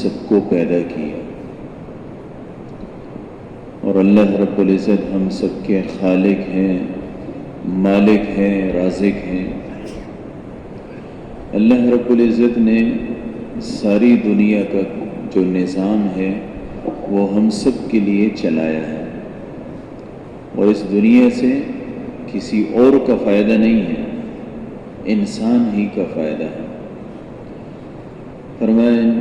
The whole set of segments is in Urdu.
سب کو پیدا کیا، اور اللہ رب العزت ہم سب کے خالق ہیں، مالک ہیں، رازق ہیں۔ اللہ رب العزت نے ساری دنیا کا جو نظام ہے وہ ہم سب کے لیے چلایا ہے، اور اس دنیا سے کسی اور کا فائدہ نہیں ہے، انسان ہی کا فائدہ ہے۔ فرمائیں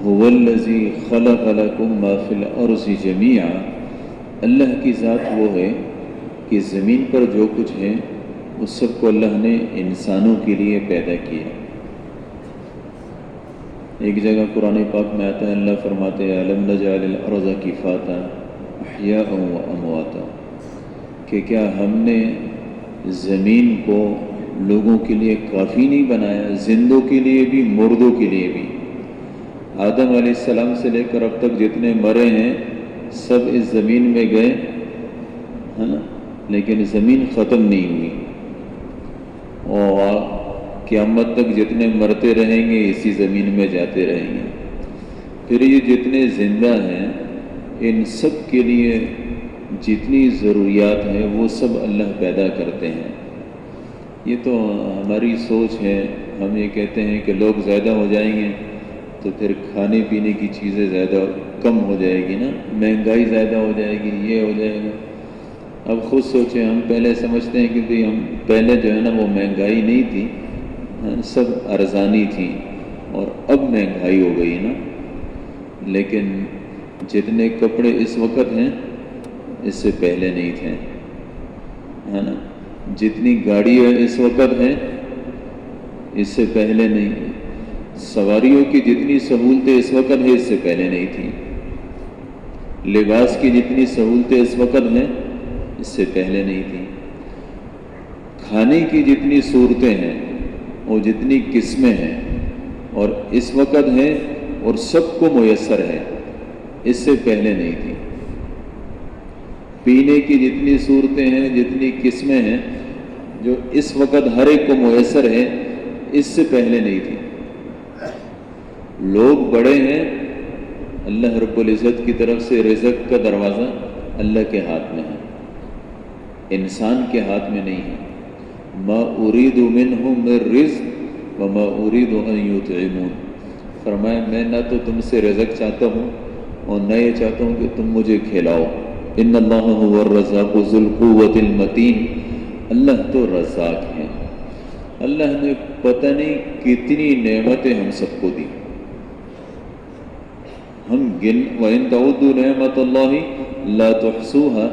هو الذی خلق لکم ما فی الارض جمیعا، اللہ کی ذات وہ ہے کہ زمین پر جو کچھ ہے اس سب کو اللہ نے انسانوں کے لیے پیدا کیا۔ ایک جگہ قرآن پاک میں آتا ہے، اللہ فرماتے ہیں الم نجعل الارض کفاتا احیاء و امواتا، کہ کیا ہم نے زمین کو لوگوں کے لیے کافی نہیں بنایا، زندوں کے لیے بھی مردوں کے لیے بھی۔ آدم علیہ السلام سے لے کر اب تک جتنے مرے ہیں سب اس زمین میں گئے، ہے نا، لیکن زمین ختم نہیں ہوئی، اور قیامت تک جتنے مرتے رہیں گے اسی زمین میں جاتے رہیں گے۔ پھر یہ جتنے زندہ ہیں ان سب کے لیے جتنی ضروریات ہیں وہ سب اللہ پیدا کرتے ہیں۔ یہ تو ہماری سوچ ہے، ہم یہ کہتے ہیں کہ لوگ زیادہ ہو جائیں گے تو پھر کھانے پینے کی چیزیں زیادہ کم ہو جائے گی نا، مہنگائی زیادہ ہو جائے گی، یہ ہو جائے گا۔ اب خود سوچیں، ہم پہلے سمجھتے ہیں کہ ہم پہلے جو ہے نا وہ مہنگائی نہیں تھی، سب ارزانی تھی، اور اب مہنگائی ہو گئی نا۔ لیکن جتنے کپڑے اس وقت ہیں اس سے پہلے نہیں تھے، ہے نا، جتنی گاڑیاں اس وقت ہیں اس سے پہلے نہیں، سواریوں کی جتنی سہولتیں اس وقت ہیں اس سے پہلے نہیں تھیں، لباس کی جتنی سہولتیں اس وقت ہیں اس سے پہلے نہیں تھیں، کھانے کی جتنی صورتیں ہیں اور جتنی قسمیں ہیں اور اس وقت ہیں اور سب کو میسر ہے اس سے پہلے نہیں تھی، پینے کی جتنی صورتیں ہیں، جتنی قسمیں ہیں جو اس وقت ہر ایک کو میسر ہے اس سے پہلے نہیں تھی۔ لوگ بڑے ہیں، اللہ رب العزت کی طرف سے رزق کا دروازہ اللہ کے ہاتھ میں ہے، انسان کے ہاتھ میں نہیں ہے۔ ما اريد منهم من رزق وما اريد ان يطعمون، فرمایا میں نہ تو تم سے رزق چاہتا ہوں اور نہ یہ چاہتا ہوں کہ تم مجھے کھلاؤ۔ ان اللہ هو الرزاق ذو القوة المتین، اللہ تو رزاق ہے۔ اللہ نے پتہ نہیں کتنی نعمتیں ہم سب کو دی، ہم وَإِن تَعُدُّوا نِعْمَةَ اللَّهِ لَا تُحْصُوهَا،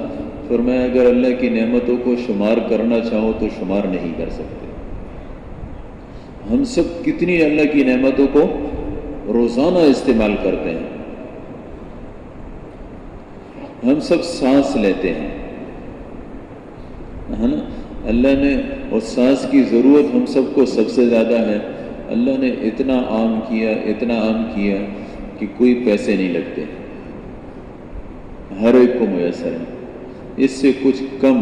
فرمایا اگر اللہ کی نعمتوں کو شمار کرنا چاہو تو شمار نہیں کر سکتے۔ ہم سب کتنی اللہ کی نعمتوں کو روزانہ استعمال کرتے ہیں، ہم سب سانس لیتے ہیں، ہے نا، اللہ نے اور سانس کی ضرورت ہم سب کو سب سے زیادہ ہے، اللہ نے اتنا عام کیا، اتنا عام کیا کہ کوئی پیسے نہیں لگتے، ہر ایک کو میسر ہے۔ اس سے کچھ کم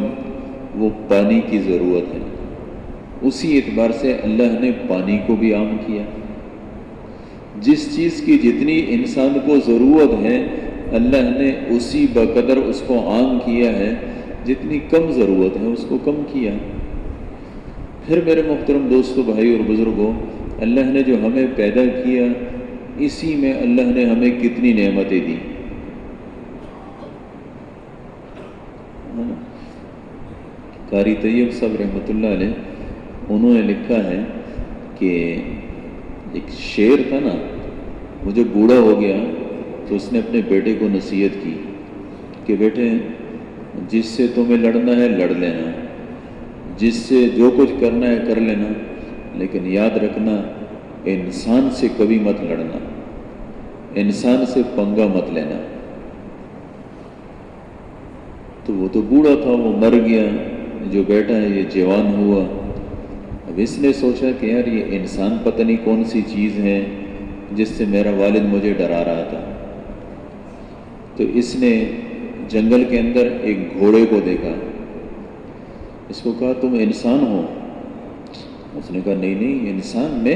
وہ پانی کی ضرورت ہے، اسی اعتبار سے اللہ نے پانی کو بھی عام کیا۔ جس چیز کی جتنی انسان کو ضرورت ہے اللہ نے اسی بقدر اس کو عام کیا ہے، جتنی کم ضرورت ہے اس کو کم کیا۔ پھر میرے محترم دوستو، بھائی اور بزرگوں، اللہ نے جو ہمیں پیدا کیا اسی میں اللہ نے ہمیں کتنی نعمتیں دی۔ قاری طیب صاحب رحمۃ اللہ علیہ انہوں نے لکھا ہے کہ ایک شیر تھا نا، وہ جب بوڑھا ہو گیا تو اس نے اپنے بیٹے کو نصیحت کی کہ بیٹے جس سے تمہیں لڑنا ہے لڑ لینا، جس سے جو کچھ کرنا ہے کر لینا، لیکن یاد رکھنا انسان سے کبھی مت لڑنا، انسان سے پنگا مت لینا۔ تو وہ تو بوڑھا تھا، وہ مر گیا، جو بیٹا ہے یہ جوان ہوا۔ اب اس نے سوچا کہ یار یہ انسان پتہ نہیں کون سی چیز ہے جس سے میرا والد مجھے ڈرا رہا تھا۔ تو اس نے جنگل کے اندر ایک گھوڑے کو دیکھا، اس کو کہا تم انسان ہو؟ اس نے کہا نہیں نہیں انسان میں،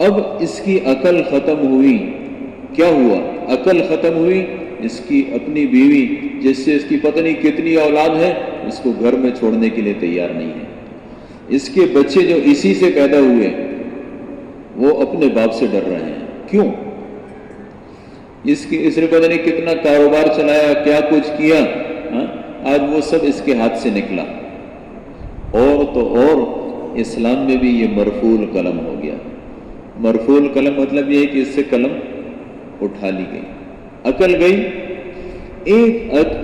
اب اس کی عقل ختم ہوئی. کیا ہوا؟ عقل ختم ہوئی. اس کی اپنی بیوی جس سے اس کی پتہ نہیں کتنی اولاد ہے اس کو گھر میں چھوڑنے کے لیے تیار نہیں ہے. اس کے بچے جو اسی سے پیدا ہوئے وہ اپنے باپ سے ڈر رہے ہیں. کیوں؟ اس نے پتہ نہیں کتنا کاروبار چلایا، کیا کچھ کیا، آج وہ سب اس کے ہاتھ سے نکلا. اور تو اور اسلام میں بھی یہ مرفوع القلم ہو گیا. مرفوع القلم مطلب یہ ہے کہ اس سے قلم اٹھا لی گئی، عقل گئی. ایک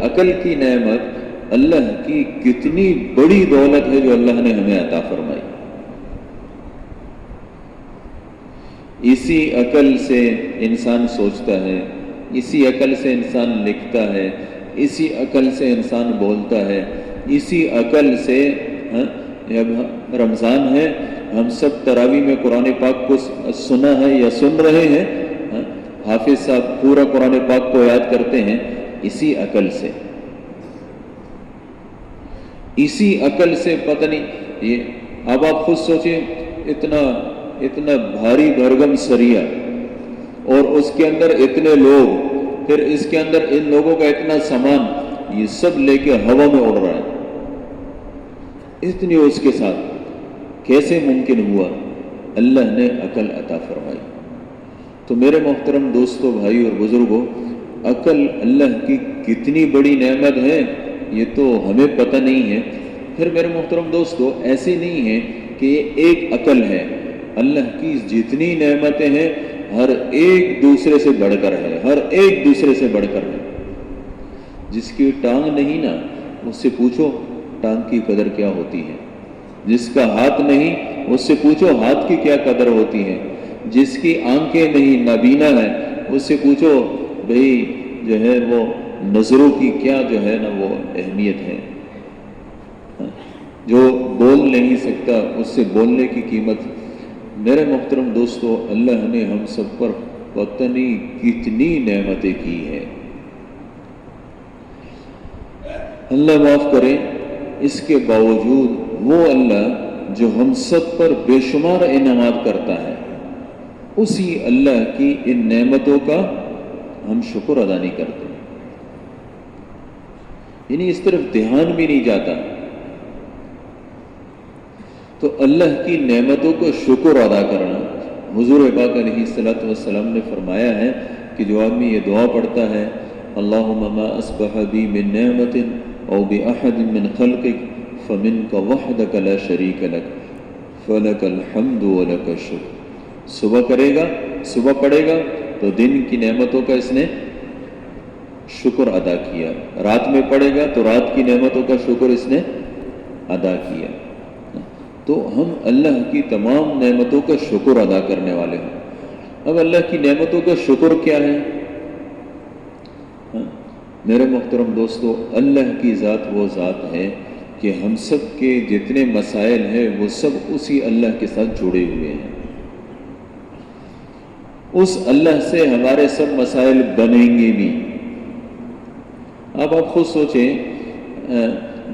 عقل کی نعمت اللہ کی کتنی بڑی دولت ہے جو اللہ نے ہمیں عطا فرمائی. اسی عقل سے انسان سوچتا ہے، اسی عقل سے انسان لکھتا ہے، اسی عقل سے انسان بولتا ہے، اسی عقل سے. اب رمضان ہے، ہم سب تراویح میں قرآن پاک کو سنا ہے یا سن رہے ہیں. حافظ صاحب پورا قرآن پاک کو یاد کرتے ہیں اسی عقل سے. اسی عقل سے پتہ نہیں یہ. اب آپ خود سوچیں، اتنا بھاری بھرگم سریا اور اس کے اندر اتنے لوگ، پھر اس کے اندر ان لوگوں کا اتنا سامان، یہ سب لے کے ہوا میں اڑ رہا ہے. اتنی اس کے ساتھ کیسے ممکن ہوا؟ اللہ نے عقل عطا فرمائی. تو میرے محترم دوستوں، بھائی اور بزرگوں، عقل اللہ کی کتنی بڑی نعمت ہے یہ تو ہمیں پتہ نہیں ہے. پھر میرے محترم دوستوں، ایسے نہیں ہے کہ یہ ایک عقل ہے. اللہ کی جتنی نعمتیں ہیں ہر ایک دوسرے سے بڑھ کر ہے، ہر ایک دوسرے سے بڑھ کر ہے. جس کی ٹانگ نہیں نا اس سے پوچھو ٹانگ کی قدر کیا ہوتی ہے. جس کا ہاتھ نہیں اس سے پوچھو ہاتھ کی کیا قدر ہوتی ہے. جس کی آنکھیں نہیں، نابینا ہے، اس سے پوچھو بھئی جو ہے وہ نظروں کی کیا جو ہے نا وہ اہمیت ہے. جو بول نہیں سکتا اس سے بولنے کی قیمت. میرے محترم دوستو، اللہ نے ہم سب پر پتہ نہیں کتنی نعمتیں کی ہے. اللہ معاف کرے، اس کے باوجود وہ اللہ جو ہم سب پر بے شمار انعامات کرتا ہے، اسی اللہ کی ان نعمتوں کا ہم شکر ادا نہیں کرتے. یعنی اس طرف دھیان بھی نہیں جاتا. تو اللہ کی نعمتوں کو شکر ادا کرنا، حضور پاک علیہ الصلوۃ والسلام نے فرمایا ہے کہ جو آدمی یہ دعا پڑھتا ہے، اللہم ما اصبح بی من نعمت او باحد من خلقک فمنک وحدک لا شریک لک فلک الحمد ولک الشکر. صبح کرے گا، صبح پڑھے گا تو دن کی نعمتوں کا اس نے شکر ادا کیا. رات میں پڑھے گا تو رات کی نعمتوں کا شکر اس نے ادا کیا. تو ہم اللہ کی تمام نعمتوں کا شکر ادا کرنے والے ہیں. اب اللہ کی نعمتوں کا شکر کیا ہے؟ میرے محترم دوستو، اللہ کی ذات وہ ذات ہے کہ ہم سب کے جتنے مسائل ہیں وہ سب اسی اللہ کے ساتھ جڑے ہوئے ہیں. اس اللہ سے ہمارے سب مسائل بنیں گے بھی. اب آپ خود سوچیں،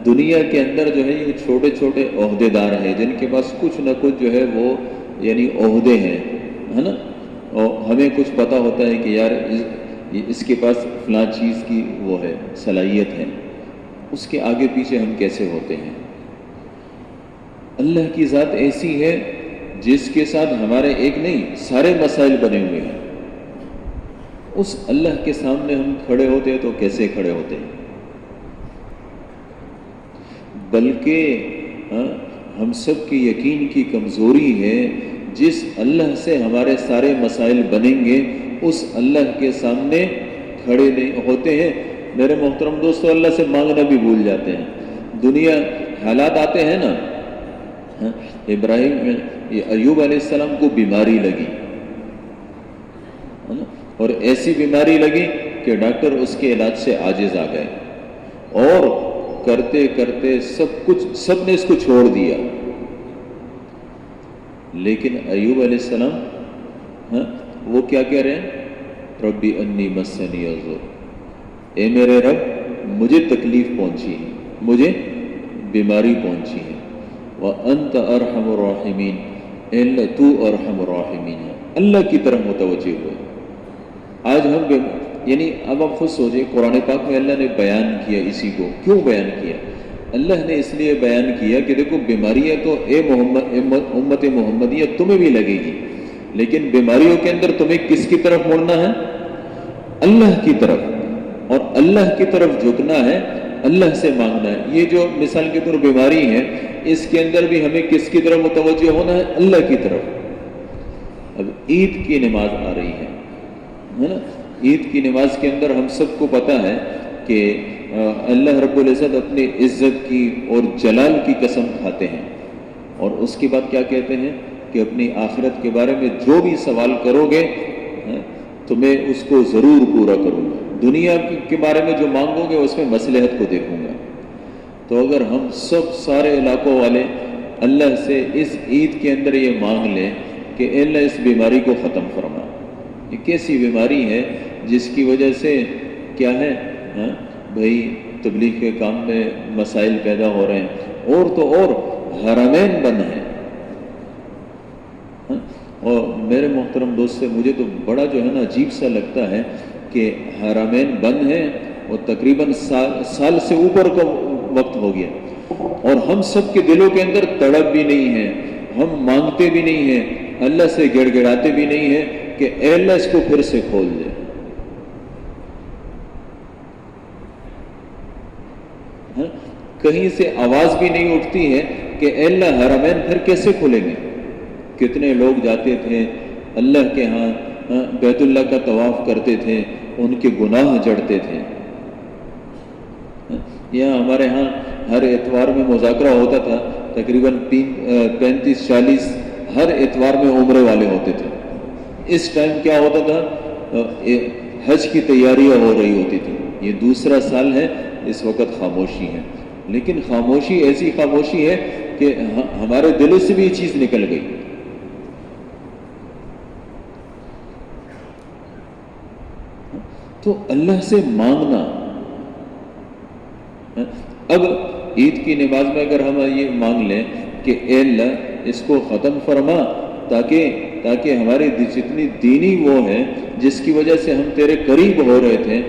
دنیا کے اندر جو ہے یہ چھوٹے چھوٹے عہدے دار ہیں جن کے پاس کچھ نہ کچھ جو ہے وہ یعنی عہدے ہیں، ہے نا. اور ہمیں کچھ پتہ ہوتا ہے کہ یار اس کے پاس فلاں چیز کی وہ ہے، صلاحیت ہے. اس کے آگے پیچھے ہم کیسے ہوتے ہیں؟ اللہ کی ذات ایسی ہے جس کے ساتھ ہمارے ایک نہیں سارے مسائل بنے ہوئے ہیں. اس اللہ کے سامنے ہم کھڑے ہوتے ہیں تو کیسے کھڑے ہوتے ہیں؟ بلکہ ہم سب کی یقین کی کمزوری ہے، جس اللہ سے ہمارے سارے مسائل بنیں گے اس اللہ کے سامنے کھڑے نہیں ہوتے ہیں. میرے محترم دوستو، اللہ سے مانگنا بھی بھول جاتے ہیں. دنیا حالات آتے ہیں نا، ایوب علیہ السلام کو بیماری لگی اور ایسی بیماری لگی کہ ڈاکٹر اس کے علاج سے عاجز آ گئے اور کرتے کرتے سب نے اس کو چھوڑ دیا. لیکن ایوب علیہ السلام وہ کیا کہہ رہے ہیں؟ ربی انی مسنی الضر، اے میرے رب مجھے تکلیف پہنچی ہے، مجھے بیماری پہنچی ہے. وَأَنْتَ أَرْحَمُ الرَّاحِمِينَ، اے اللہ تو ارحم الراحمین ہے، اللہ کی طرف متوجہ ہوئے۔ آج ہم یعنی اب آپ خود سوچیں، قرآن پاک میں اللہ نے بیان کیا اسی کو، کیوں بیان کیا؟ اللہ نے اس لیے بیان کیا کہ دیکھو بیماریاں تو امت محمدیہ تمہیں بھی لگے گی، لیکن بیماریوں کے اندر تمہیں کس کی طرف مڑنا ہے؟ اللہ کی طرف، اور اللہ کی طرف جھکنا ہے، اللہ سے مانگنا ہے۔ یہ جو مثال کے طور بیماری ہے، اس کے اندر بھی ہمیں کس کی طرف متوجہ ہونا ہے؟ اللہ کی طرف۔ اب عید کی نماز آ رہی ہے نا، عید کی نماز کے اندر ہم سب کو پتہ ہے کہ اللہ رب العزت اپنی عزت کی اور جلال کی قسم کھاتے ہیں، اور اس کے بعد کیا کہتے ہیں کہ اپنی آخرت کے بارے میں جو بھی سوال کرو گے تو میں اس کو ضرور پورا کروں گا، دنیا کے بارے میں جو مانگو گے اس میں مصلحت کو دیکھوں گا۔ تو اگر ہم سب سارے علاقوں والے اللہ سے اس عید کے اندر یہ مانگ لیں کہ اے اللہ اس بیماری کو ختم فرما، یہ کیسی بیماری ہے جس کی وجہ سے کیا ہے بھائی تبلیغ کے کام میں مسائل پیدا ہو رہے ہیں، اور تو اور حرمین بند ہیں۔ اور میرے محترم دوست سے مجھے تو بڑا جو ہے نا عجیب سا لگتا ہے کہ حرمین بند ہیں اور تقریباً سال سے اوپر کا وقت ہو گیا، اور ہم سب کے دلوں کے اندر تڑپ بھی نہیں ہے، ہم مانگتے بھی نہیں ہیں، اللہ سے گڑ گڑاتے بھی نہیں ہیں کہ اے اللہ اس کو پھر سے کھول دے۔ کہیں سے آواز بھی نہیں اٹھتی ہے کہ اے اللہ حرمین پھر کیسے کھولیں گے؟ کتنے لوگ جاتے تھے اللہ کے ہاں بیت اللہ کا طواف کرتے تھے، ان کے گناہ جڑتے تھے۔ یہاں ہمارے ہاں ہر اتوار میں مذاکرہ ہوتا تھا، تقریباً 35-40 ہر اتوار میں عمرے والے ہوتے تھے۔ اس ٹائم کیا ہوتا تھا؟ حج کی تیاریاں ہو رہی ہوتی تھی۔ یہ دوسرا سال ہے، اس وقت خاموشی ہے، لیکن خاموشی ایسی خاموشی ہے کہ ہمارے دلوں سے بھی یہ چیز نکل گئی۔ تو اللہ سے مانگنا، اب عید کی نماز میں اگر ہم یہ مانگ لیں کہ اے اللہ اس کو ختم فرما تاکہ ہماری جتنی دینی وہ ہے جس کی وجہ سے ہم تیرے قریب ہو رہے تھے،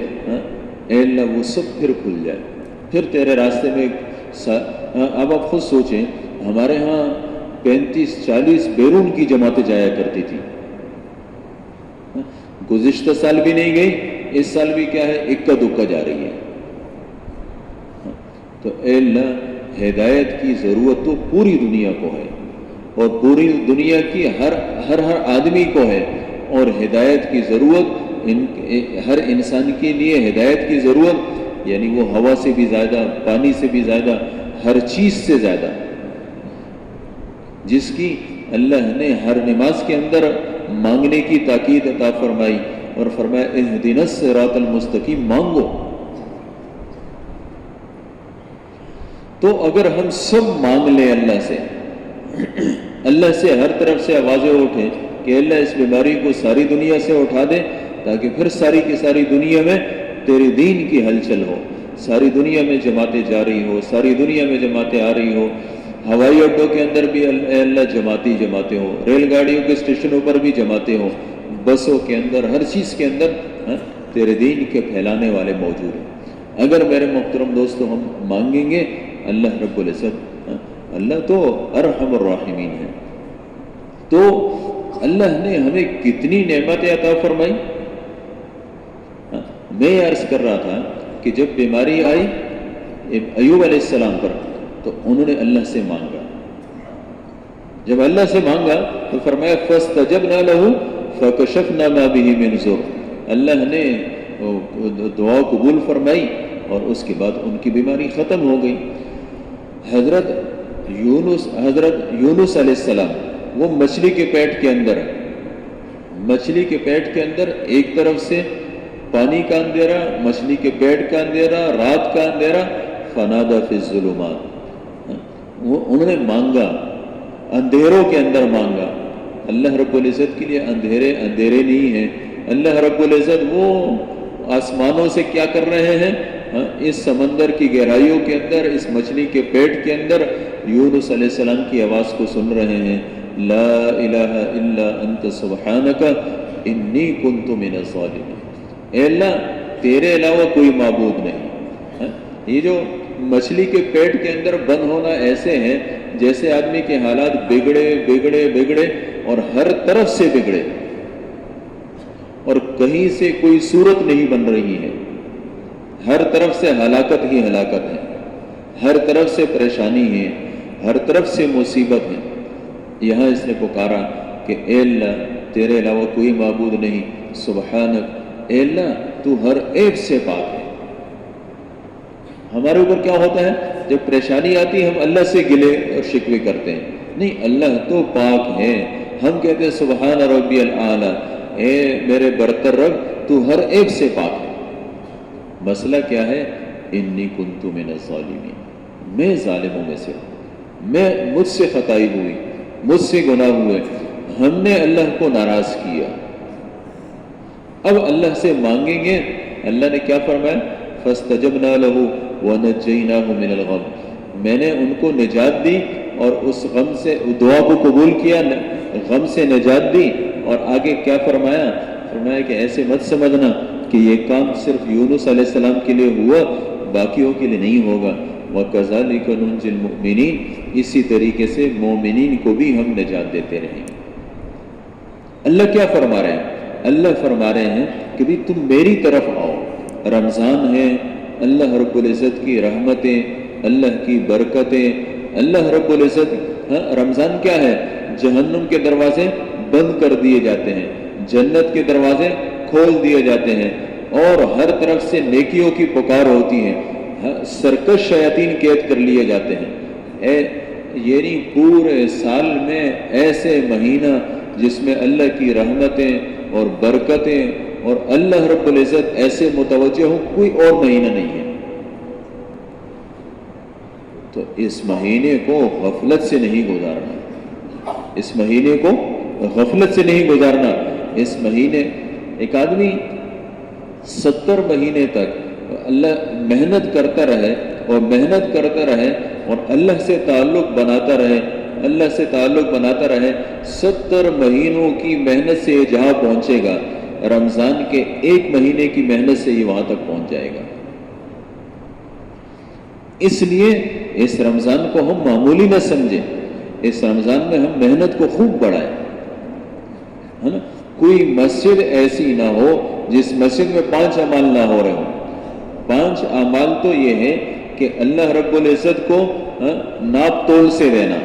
اے اللہ وہ سب پھر کھل جائے، پھر تیرے راستے میں۔ اب آپ خود سوچیں، ہمارے ہاں 35-40 بیرون کی جماعتیں جایا کرتی تھی، گزشتہ سال بھی نہیں گئی، اس سال بھی کیا ہے اکا دکا جا رہی ہے۔ تو اے اللہ ہدایت کی ضرورت تو پوری دنیا کو ہے، اور پوری دنیا کی ہر آدمی کو ہے، اور ہدایت کی ضرورت ہر انسان کے لیے ہدایت کی ضرورت، یعنی وہ ہوا سے بھی زیادہ، پانی سے بھی زیادہ، ہر چیز سے زیادہ، جس کی اللہ نے ہر نماز کے اندر مانگنے کی تاکید عطا فرمائی، اور فرمایا اہدنا الصراط المستقیم، مانگو۔ تو اگر ہم سب مانگ لیں اللہ سے ہر طرف سے آوازیں اٹھیں کہ اللہ اس بیماری کو ساری دنیا سے اٹھا دے، تاکہ پھر ساری کی ساری دنیا میں تیرے دین کی ہلچل ہو، ساری دنیا میں جماعتیں جاری ہو، ساری دنیا میں جماعتیں آ رہی ہو، ہوائی اڈوں کے اندر بھی اے اللہ جماعتیں ہو، ریل گاڑیوں کے اسٹیشنوں پر بھی جماعتیں ہو، بسوں کے اندر، ہر چیز کے اندر تیرے دین کے پھیلانے والے موجود ہیں۔ اگر میرے محترم دوستو ہم مانگیں گے، اللہ رب العزت، اللہ تو ارحم الراحمین ہے۔ تو اللہ نے ہمیں کتنی نعمتیں عطا فرمائی۔ میں عرض کر رہا تھا کہ جب بیماری آئی ایوب علیہ السلام پر، تو انہوں نے اللہ سے مانگا، جب اللہ سے مانگا تو فرمایا فاستجبنا له فکشفنا ما به من ضر، اللہ نے دعا قبول فرمائی اور اس کے بعد ان کی بیماری ختم ہو گئی۔ حضرت یونس علیہ السلام، وہ مچھلی کے پیٹ کے اندر ایک طرف سے پانی کا اندھیرا، مچھلی کے پیٹ کا اندھیرا، رات کا اندھیرا، فنادى فی الظلمات، انہوں نے مانگا، اندھیروں کے اندر مانگا۔ اللہ رب العزت کے لیے اندھیرے نہیں ہیں۔ اللہ رب العزت وہ آسمانوں سے کیا کر رہے ہیں، اس سمندر کی گہرائیوں کے اندر، اس مچھلی کے پیٹ کے اندر یونس علیہ السلام کی آواز کو سن رہے ہیں، لا الہ الا انت سبحانک انی کنت من الظالمین، اے اللہ تیرے علاوہ کوئی معبود نہیں۔ یہ جو مچھلی کے پیٹ کے اندر بند ہونا ایسے ہیں جیسے آدمی کے حالات بگڑے بگڑے بگڑے اور ہر طرف سے بگڑے اور کہیں سے کوئی صورت نہیں بن رہی ہے، ہر طرف سے ہلاکت ہی ہلاکت ہے، ہر طرف سے پریشانی ہے، ہر طرف سے مصیبت ہے۔ یہاں اس نے پکارا کہ اے اللہ تیرے علاوہ کوئی معبود نہیں، سبحانک، اے اللہ تو ہر عیب سے پاک ہے۔ ہمارے اوپر کیا ہوتا ہے جب پریشانی آتی ہے ہم اللہ سے گلے اور شکوے کرتے ہیں، نہیں اللہ تو پاک ہے، ہم کہتے ہیں سبحان ربی الاعلی، اے میرے برتر رب تو ہر عیب سے پاک ہے۔ مسئلہ کیا ہے؟ انی کنت من الظالمین، میں ظالموں میں سے ہوں، مجھ سے خطائی ہوئی، مجھ سے گناہ ہوئے، ہم نے اللہ کو ناراض کیا۔ اب اللہ سے مانگیں گے، اللہ نے کیا فرمایا؟ فاستجبنا له ونجیناہ من الغم، میں نے ان کو نجات دی اور اس غم سے دعا کو قبول کیا، غم سے نجات دی، اور آگے کیا فرمایا؟ فرمایا کہ ایسے مت سمجھنا کہ یہ کام صرف یونس علیہ السلام کے لیے ہوا، باقیوں کے لیے نہیں ہوگا، وَكَذَلِكَ نُنْجِي الْمُؤْمِنِينَ، اسی طریقے سے مومنین کو بھی ہم نجات دیتے رہیں گے۔ اللہ کیا فرما رہے ہیں؟ اللہ فرما رہے ہیں کہ بھی تم میری طرف آؤ، رمضان ہے، اللہ رب العزت کی رحمتیں، اللہ کی برکتیں، اللہ رب العزت، رمضان کیا ہے؟ جہنم کے دروازے بند کر دیے جاتے ہیں، جنت کے دروازے کھول دیے جاتے ہیں، اور ہر طرف سے نیکیوں کی پکار ہوتی ہے، سرکش شیاطین قید کر لیے جاتے ہیں۔ یعنی پورے سال میں ایسے مہینہ جس میں اللہ کی رحمتیں اور برکتیں اور اللہ رب العزت ایسے متوجہ ہوں، کوئی اور مہینہ نہیں ہے۔ تو اس مہینے کو غفلت سے نہیں گزارنا، اس مہینے کو غفلت سے نہیں گزارنا۔ اس مہینے ایک آدمی 70 مہینے تک اللہ محنت کرتا رہے اور محنت کرتا رہے اور اللہ سے تعلق بناتا رہے، اللہ سے تعلق بناتا رہے، 70 مہینوں کی محنت سے یہ جہاں پہنچے گا، رمضان کے 1 مہینے کی محنت سے یہ وہاں تک پہنچ جائے گا۔ اس لیے اس رمضان کو ہم معمولی نہ سمجھیں، اس رمضان میں ہم محنت کو خوب بڑھائیں، ہے نا؟ کوئی مسجد ایسی نہ ہو جس مسجد میں 5 اعمال نہ ہو رہے ہوں۔ 5 اعمال تو یہ ہے کہ اللہ رب العزت کو ناپ تول سے دینا۔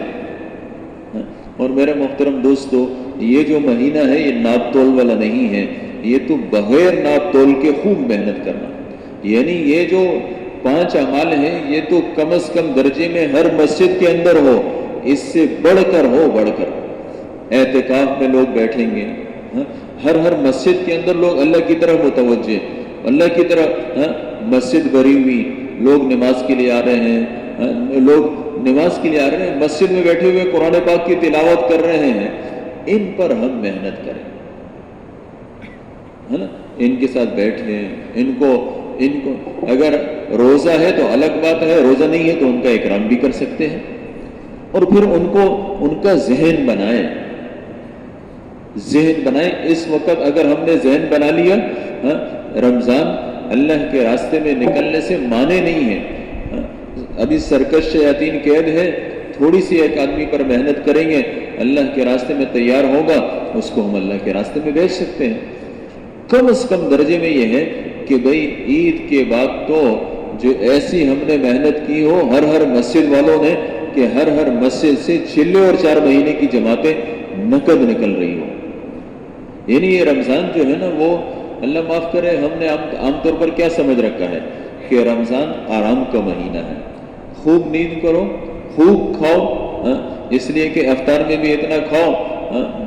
اور میرے محترم دوستو، یہ جو مہینہ ہے یہ ناپ تول والا نہیں ہے، یہ تو بغیر ناپ تول کے خوب محنت کرنا، یعنی یہ جو 5 اعمال ہیں یہ تو کم از کم درجے میں ہر مسجد کے اندر ہو، اس سے بڑھ کر ہو، بڑھ کر اعتکاف میں لوگ بیٹھیں گے، ہر مسجد کے اندر لوگ اللہ کی طرف متوجہ، اللہ کی طرف، مسجد بھری ہوئی، لوگ نماز کے لیے آ رہے ہیں، لوگ نماز کے لیے آ رہے ہیں، مسجد میں بیٹھے ہوئے قرآن پاک کی تلاوت کر رہے ہیں، ان پر ہم محنت کریں، ہے نا؟ ان کے ساتھ بیٹھیں، ان کو اگر روزہ ہے تو الگ بات ہے، روزہ نہیں ہے تو ان کا اکرام بھی کر سکتے ہیں، اور پھر ان کا ذہن بنائیں، ذہن بنائیں۔ اس وقت اگر ہم نے ذہن بنا لیا، رمضان اللہ کے راستے میں نکلنے سے مانے نہیں ہے، ابھی سرکش شیاطین قید ہے، تھوڑی سی ایک آدمی پر محنت کریں گے، اللہ کے راستے میں تیار ہوگا، اس کو ہم اللہ کے راستے میں بھیج سکتے ہیں۔ کم از کم درجے میں یہ ہے کہ بھئی عید کے بعد تو جو ایسی ہم نے محنت کی ہو ہر مسجد والوں نے، کہ ہر مسجد سے چلے اور 4 مہینے کی جماعتیں نقد نکل رہی ہو۔ یعنی یہ رمضان جو ہے نا، وہ اللہ معاف کرے، ہم نے عام طور پر کیا سمجھ رکھا ہے کہ رمضان آرام کا مہینہ ہے، خوب نیند کرو، خوب کھاؤ، اس لیے کہ افطار میں بھی اتنا کھاؤ،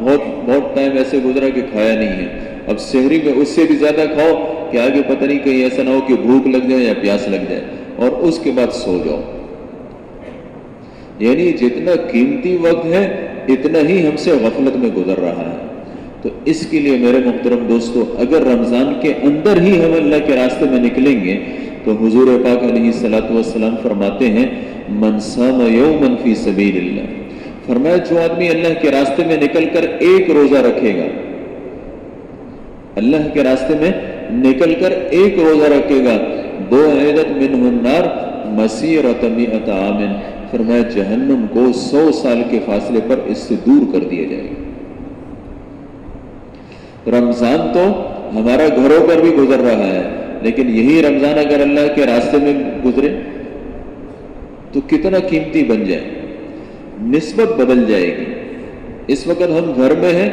بہت ٹائم ایسے گزرا کہ کھایا نہیں ہے، اب سحری میں اس سے بھی زیادہ کھاؤ کہ آگے پتہ نہیں کہیں ایسا نہ ہو کہ بھوک لگ جائے یا پیاس لگ جائے، اور اس کے بعد سو جاؤ۔ یعنی جتنا قیمتی وقت ہے اتنا ہی ہم سے غفلت میں گزر رہا ہے۔ تو اس کے لیے میرے محترم دوستو، اگر رمضان کے اندر ہی ہم اللہ کے راستے میں نکلیں گے تو حضور پاک علیہ الصلوۃ والسلام فرماتے ہیں، من صام یوما فی سبیل اللہ فرمایا جو آدمی اللہ کے راستے میں نکل کر ایک روزہ رکھے گا، اللہ کے راستے میں نکل کر ایک روزہ رکھے گا، بعدت منہ النار مسیرۃ مئۃ عام، فرمایا جہنم کو 100 سال کے فاصلے پر اس سے دور کر دیا جائے گا۔ رمضان تو ہمارا گھروں پر بھی گزر رہا ہے، لیکن یہی رمضان اگر اللہ کے راستے میں گزرے تو کتنا قیمتی بن جائے، نسبت بدل جائے گی۔ اس وقت ہم گھر میں ہیں،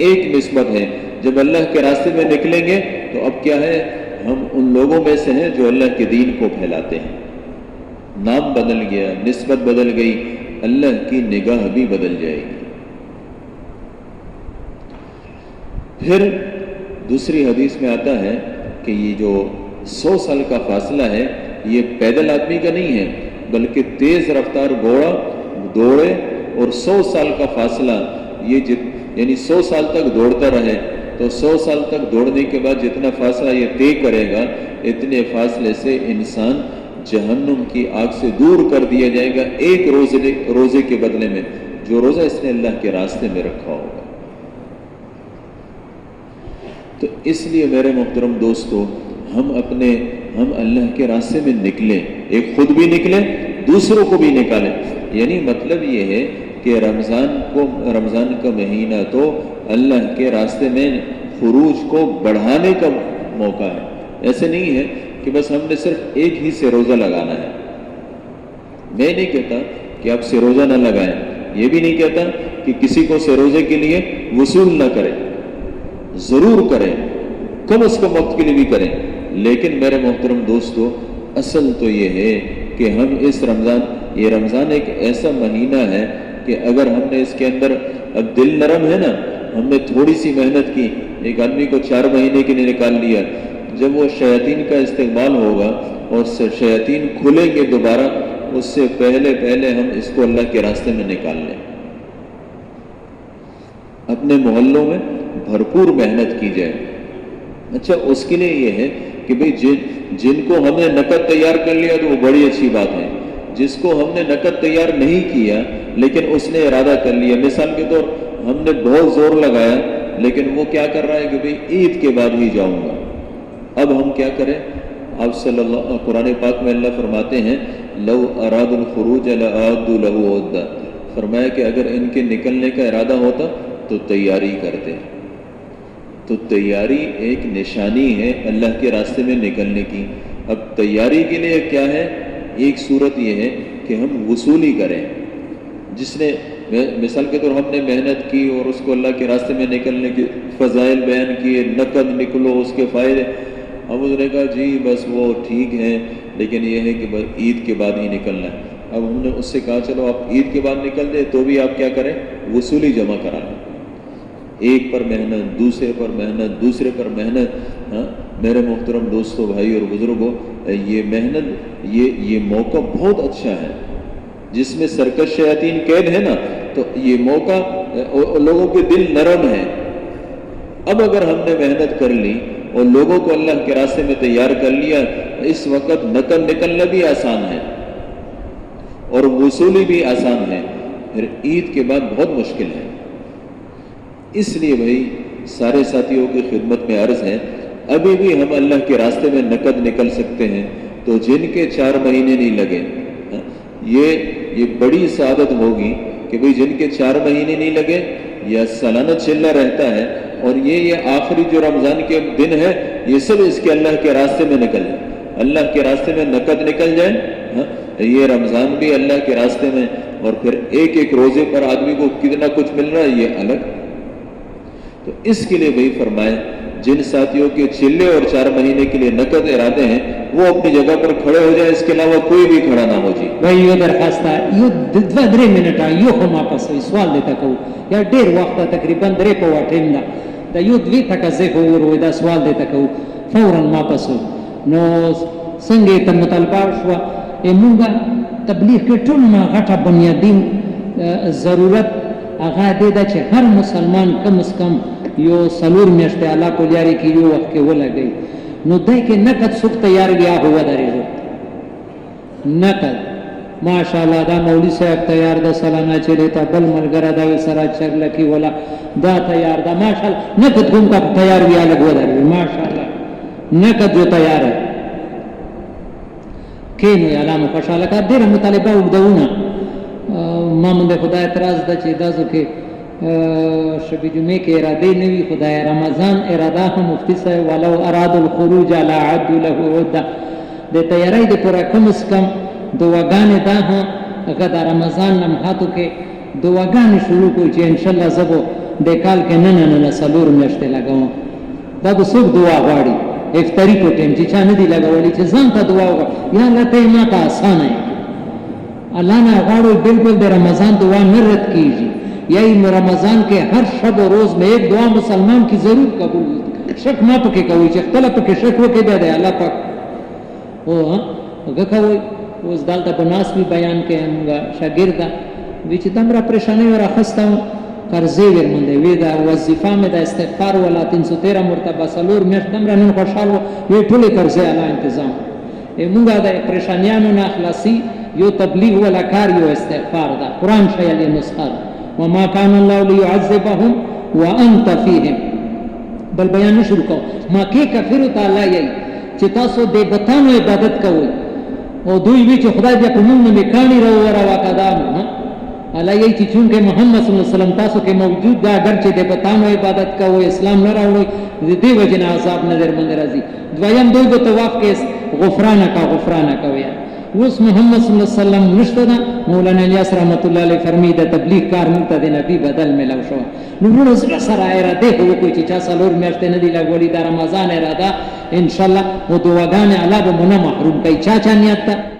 ایک نسبت ہے، جب اللہ کے راستے میں نکلیں گے تو اب کیا ہے، ہم ان لوگوں میں سے ہیں جو اللہ کے دین کو پھیلاتے ہیں۔ نام بدل گیا، نسبت بدل گئی، اللہ کی نگاہ بھی بدل جائے گی۔ پھر دوسری حدیث میں آتا ہے کہ یہ جو 100 سال کا فاصلہ ہے یہ پیدل آدمی کا نہیں ہے، بلکہ تیز رفتار گھوڑا دوڑے اور 100 سال کا فاصلہ، یہ یعنی 100 سال تک دوڑتا رہے تو 100 سال تک دوڑنے کے بعد جتنا فاصلہ یہ طے کرے گا، اتنے فاصلے سے انسان جہنم کی آگ سے دور کر دیا جائے گا، ایک روزے کے بدلے میں، جو روزہ اس نے اللہ کے راستے میں رکھا ہوگا۔ تو اس لیے میرے محترم دوستو، ہم اللہ کے راستے میں نکلیں، ایک خود بھی نکلیں، دوسروں کو بھی نکالیں۔ یعنی مطلب یہ ہے کہ رمضان کا مہینہ تو اللہ کے راستے میں خروج کو بڑھانے کا موقع ہے۔ ایسے نہیں ہے کہ بس ہم نے صرف ایک ہی سے روزہ لگانا ہے۔ میں نہیں کہتا کہ آپ سے روزہ نہ لگائیں، یہ بھی نہیں کہتا کہ کسی کو سے روزے کے لیے وصول نہ کریں، ضرور کریں، کم از کم وقت کے لیے بھی کریں، لیکن میرے محترم دوستو اصل تو یہ ہے کہ ہم یہ رمضان ایک ایسا مہینہ ہے کہ اگر ہم نے اس کے اندر، اب دل نرم ہے نا، ہم نے تھوڑی سی محنت کی، ایک آدمی کو 4 مہینے کے لیے نکال لیا، جب وہ شیاطین کا استعمال ہوگا اور شیاطین کھلیں گے دوبارہ، اس سے پہلے ہم اس کو اللہ کے راستے میں نکال لیں۔ اپنے محلوں میں بھرپور محنت کی جائے۔ اچھا، اس کے لیے یہ ہے کہ بھئی جن کو ہم نے نقد تیار کر لیا تو وہ بڑی اچھی بات ہے، جس کو ہم نے نقد تیار نہیں کیا لیکن اس نے ارادہ کر لیا، مثال کے طور ہم نے بہت زور لگایا لیکن وہ کیا کر رہا ہے کہ بھئی عید کے بعد ہی جاؤں گا، اب ہم کیا کریں؟ آپ قرآن پاک میں اللہ فرماتے ہیں لو اراد الخروج لأعدوا له عدہ، فرمایا کہ اگر ان کے نکلنے کا ارادہ ہوتا تو تیاری کرتے۔ تو تیاری ایک نشانی ہے اللہ کے راستے میں نکلنے کی۔ اب تیاری کے لیے کیا ہے؟ ایک صورت یہ ہے کہ ہم وصولی کریں، جس نے مثال کے طور ہم نے محنت کی اور اس کو اللہ کے راستے میں نکلنے کے فضائل بیان کیے، نقد نکلو، اس کے فائدے، اب اس نے کہا جی بس وہ ٹھیک ہے لیکن یہ ہے کہ بس عید کے بعد ہی نکلنا ہے۔ اب ہم نے اس سے کہا چلو آپ عید کے بعد نکل دیں، تو بھی آپ کیا کریں؟ وصولی جمع کرا لیں، ایک پر محنت، دوسرے پر محنت، دوسرے پر محنت۔ میرے محترم دوستو، بھائی اور بزرگوں، یہ محنت، یہ موقع بہت اچھا ہے جس میں سرکش شیاطین قید ہے نا، تو یہ موقع لوگوں کے دل نرم ہیں۔ اب اگر ہم نے محنت کر لی اور لوگوں کو اللہ کے راستے میں تیار کر لیا، اس وقت نقل نکلنا بھی آسان ہے اور وصولی بھی آسان ہے، پھر عید کے بعد بہت مشکل ہے۔ اس لیے بھائی سارے ساتھیوں کی خدمت میں عرض ہے، ابھی بھی ہم اللہ کے راستے میں نقد نکل سکتے ہیں، تو جن کے 4 مہینے نہیں لگے، یہ بڑی سعادت ہوگی کہ بھئی جن کے 4 مہینے نہیں لگے یا سالانہ چلہ رہتا ہے، اور یہ آخری جو رمضان کے دن ہے، یہ سب اس کے اللہ کے راستے میں نکل جائے، اللہ کے راستے میں نقد نکل جائے۔ یہ رمضان بھی اللہ کے راستے میں، اور پھر ایک ایک روزے پر آدمی کو کتنا کچھ مل رہا ہے، یہ الگ۔ تو اس کے لیے بھائی فرمائے جن ساتھیوں کے چلے اور 4 مہینے کے لیے نقد ارادے ہیں وہ اپنی جگہ پر کھڑے ہو جائیں، اس کے علاوہ کوئی بھی کھڑا نہ ہو جی۔ بھائی یو درخواست ہے، یو 2-3 منټه یو هم واپس سوال دیتا کو یا ډیر وخت تقریبا 3 په واټیم دا یو 2 تک زه ورو دا سوال دیتا کو فورا واپس نو څنګه ته مطالبه شو موږ تبلیغ کې ټول ما غټه بنیادی ضرورت هغه دی چې هر مسلمان کم از کم یو 4 میاشتې الله کو لري کې یو وخت کې ولګي، نو دای کې نقد څوک تیار بیا هو درېږي، نقد ماشاءالله دا مولوی صاحب تیار ده سلانه چلی تا بل ملګری دا وی سره چرلکی ولا دا تیار ده ماشاءالله نقد کوم کا تیار وی الګ ودروي ماشاءالله نقد جو تیار ہے کینو علامه خوشاله کا ډیره مطالبه وګدونه ما مونږ خدای اعتراض ده چې داسو کې شبی جمعه کې اراده نه وي خدای رمضان اراده هم مفتی صاحب ولو اراد الخروج لا عد له عده د تیاری د پورا کم اس کم دعاګانې دا هغه د رمضان لمحاتو کې دعاګانې شروع کوي چې ان شاء الله زبو د کال کې نه سلور میاشتې لګاوم دا به څوک دعا غواړي افطاری په ټیم چې چا نه دی لګولي چې ځان ته دعا وکړه یا الله ته ما ته آسانه الله نه غواړو بالکل د رمضان دعا نه رد کیږي یہی رمضان کے ہر شب و روز میں ایک دعا مسلمان کی ضرور قبول شک ما پکې کوي چې خپل پکې شک وکړي بیا د الله پاک او هغه کوي اوس دلته بناس وی بیان کې هم شاګرد وی چې تمرا پریشانی ور اخستم قرضې ورمنده وی دا وظیفه مې د استغفار ولا 313 مرتبه سلور مې تمرا نن خوشاله وی ټولې قرضې الله تنظیم موږ د پریشانیانو نه خلاصي یو تبلیغ ولا کار یو استغفار دا قران شایل نسخه وما كان الله ليعذبهم وانت فيهم بل بیان شروع کو ما کې کافر تعالی یې چې تاسو د بتانو عبادت کوئ او دوی وی چې خدای دې په موږ نه کانی راو ورا قدم الله یې چې چونکه محمد صلی الله علیه وسلم تاسو کې موجود دا اگر چې د بتانو عبادت کوئ اسلام نه راوړي دې وجه نه عذاب نظر باندې راځي دویم دوی په طواف کې غفرانک ویا اوس محمد صلی الله علیه وسلم نشته دا مولانا الیاس رحمت الله علیه فرمایي د تبلیغ کار مونږ ته د نبی بدل ملو شو نو ورو سره اراده وکړي چې چا سلور میاشتې نه دی لګولي د رمضان اراده ان شاء الله او دعاګانې الله به مونږ محروم کوي چا نیت